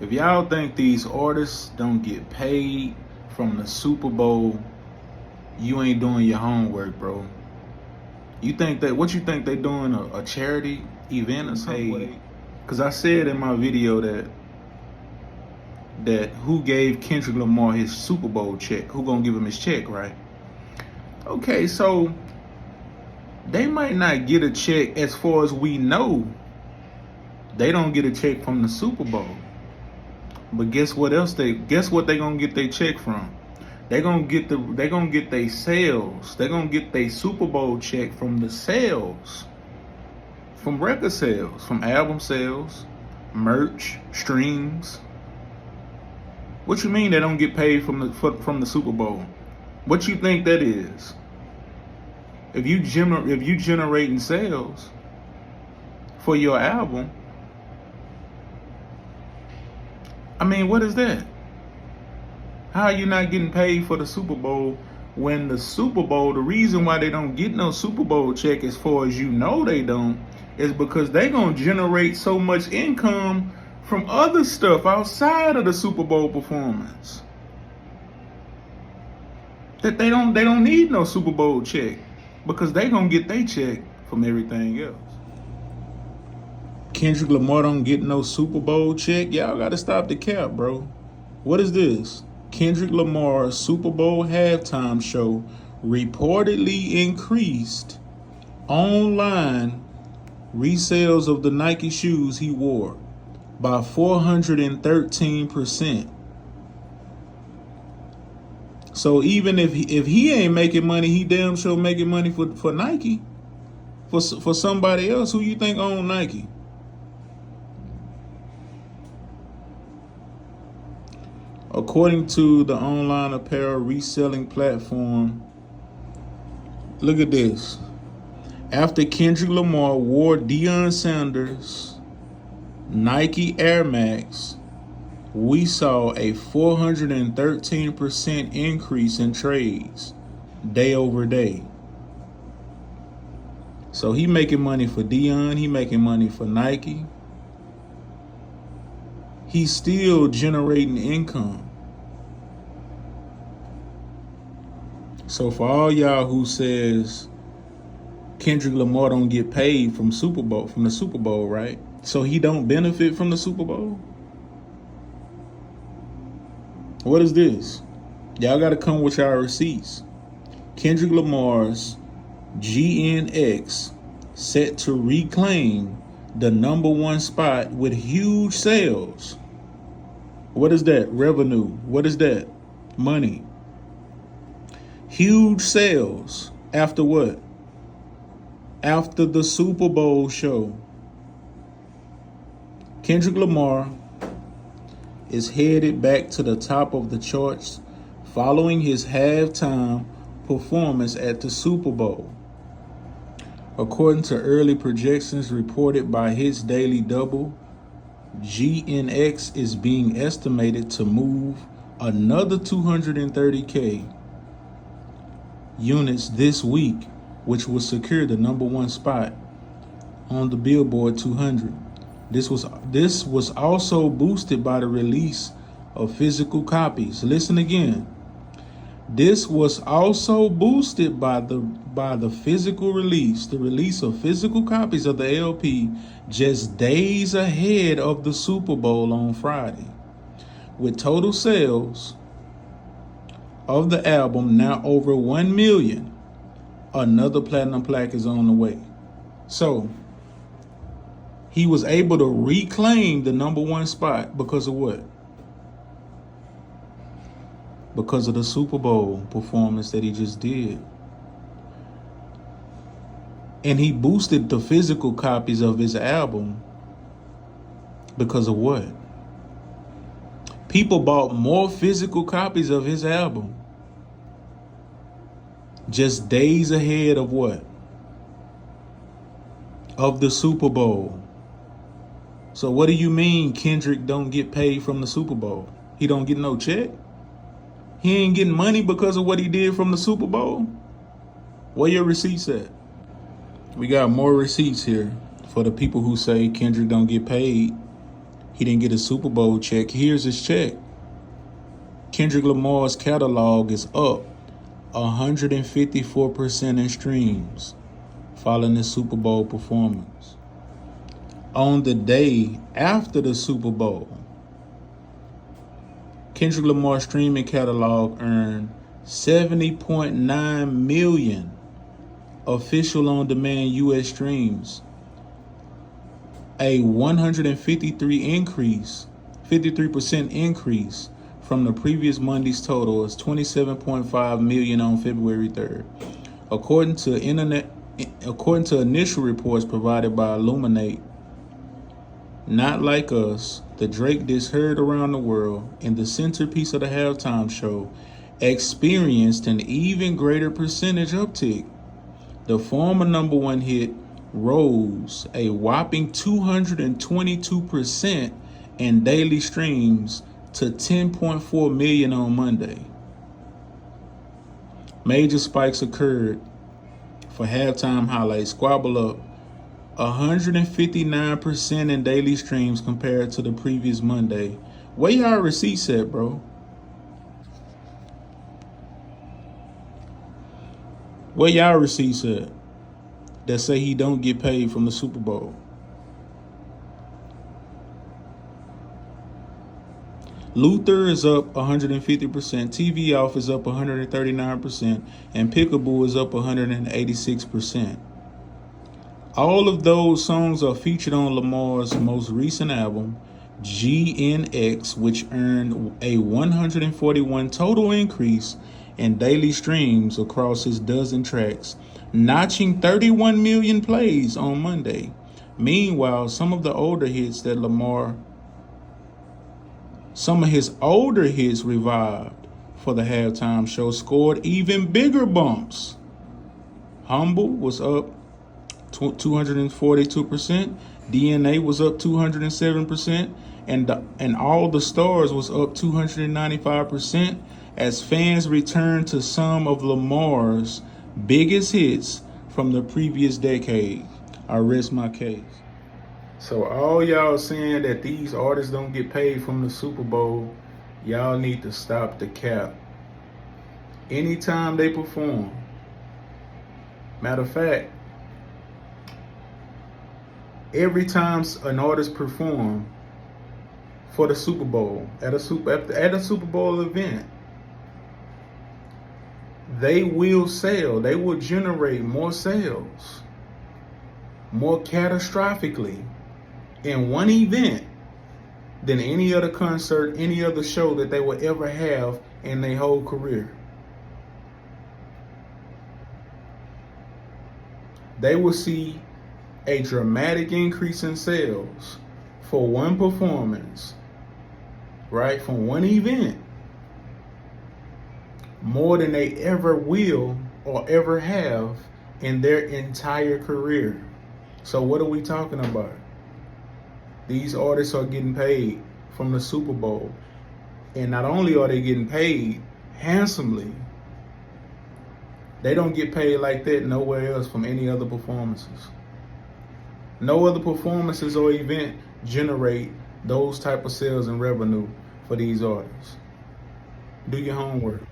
If y'all think these artists don't get paid from the Super Bowl, you ain't doing your homework, bro. You think that what you think they doing a charity event or something? Because I said in my video that who gave Kendrick Lamar his Super Bowl check? Who gonna give him his check, right? Okay, so they might not get a check. As far as we know, they don't get a check from the Super Bowl. But guess what else they gonna get their check from? They gonna get their sales. They gonna get their Super Bowl check from the sales, from record sales, from album sales, merch, streams. What you mean they don't get paid from the Super Bowl? What you think that is? If you generating sales for your album, I mean, what is that? How are you not getting paid for the Super Bowl when the Super Bowl, the reason why they don't get no Super Bowl check, as far as you know they don't, is because they gonna generate so much income from other stuff outside of the Super Bowl performance that they don't need no Super Bowl check, because they gonna get their check from everything else. Kendrick Lamar don't get no Super Bowl check. Y'all gotta stop the cap, bro. What is this? Kendrick Lamar's Super Bowl halftime show reportedly increased online resales of the Nike shoes he wore by 413%. So even if he ain't making money, he damn sure making money for Nike, for somebody else. Who you think own Nike? According to the online apparel reselling platform, look at this. After Kendrick Lamar wore Deion Sanders' Nike Air Max, we saw a 413% increase in trades day over day. So he making money for Deion, he making money for Nike. He's still generating income. So for all y'all who says Kendrick Lamar don't get paid from the Super Bowl, right? So he don't benefit from the Super Bowl? What is this? Y'all gotta come with y'all receipts. Kendrick Lamar's GNX set to reclaim the #1 spot with huge sales. What is that? Revenue. What is that? Money. Huge sales. After what? After the Super Bowl show. Kendrick Lamar is headed back to the top of the charts following his halftime performance at the Super Bowl. According to early projections reported by Hits Daily Double, GNX is being estimated to move another 230K units this week, which will secure the #1 spot on the Billboard 200. This was also boosted by the release of physical copies. Listen again. This was also boosted by the physical release, the release of physical copies of the LP just days ahead of the Super Bowl on Friday. With total sales of the album now over 1 million, another platinum plaque is on the way. So he was able to reclaim the #1 spot because of what? Because of the Super Bowl performance that he just did. And he boosted the physical copies of his album because of what? People bought more physical copies of his album just days ahead of what? Of the Super Bowl. So what do you mean Kendrick don't get paid from the Super Bowl? He don't get no check? He ain't getting money because of what he did from the Super Bowl? Where your receipts at? We got more receipts here for the people who say Kendrick don't get paid. He didn't get a Super Bowl check. Here's his check. Kendrick Lamar's catalog is up 154% in streams following the Super Bowl performance. On the day after the Super Bowl, Kendrick Lamar's streaming catalog earned 70.9 million official on-demand U.S. streams, a 53% increase from the previous Monday's total is 27.5 million on February 3rd. According to initial reports provided by Illuminate, Not Like Us, the Drake diss heard around the world and the centerpiece of the halftime show, experienced an even greater percentage uptick. The former number one hit rose a whopping 222% in daily streams to 10.4 million on Monday. Major spikes occurred for halftime highlights, squabble up 159% in daily streams compared to the previous Monday. Where y'all receipts at, bro? Where y'all receipts at that say he don't get paid from the Super Bowl? Luther is up 150%, TV Off is up 139%, and Pickable is up 186%. All of those songs are featured on Lamar's most recent album, GNX, which earned a 141 total increase in daily streams across his dozen tracks, notching 31 million plays on Monday. Meanwhile, some of his older hits revived for the halftime show scored even bigger bumps. Humble was up 242%, DNA was up 207%, and All the Stars was up 295% as fans returned to some of Lamar's biggest hits from the previous decade. I rest my case. So all y'all saying that these artists don't get paid from the Super Bowl, y'all need to stop the cap. Anytime they perform, matter of fact, every time an artist perform for the Super Bowl at a Super Bowl event, they will sell. They will generate more sales, more catastrophically in one event than any other concert, any other show that they will ever have in their whole career. They will see a dramatic increase in sales for one performance, right, from one event, more than they ever will or ever have in their entire career. So what are we talking about? These artists are getting paid from the Super Bowl. And not only are they getting paid handsomely, they don't get paid like that nowhere else from any other performances. No other performances or event generate those type of sales and revenue for these artists. Do your homework.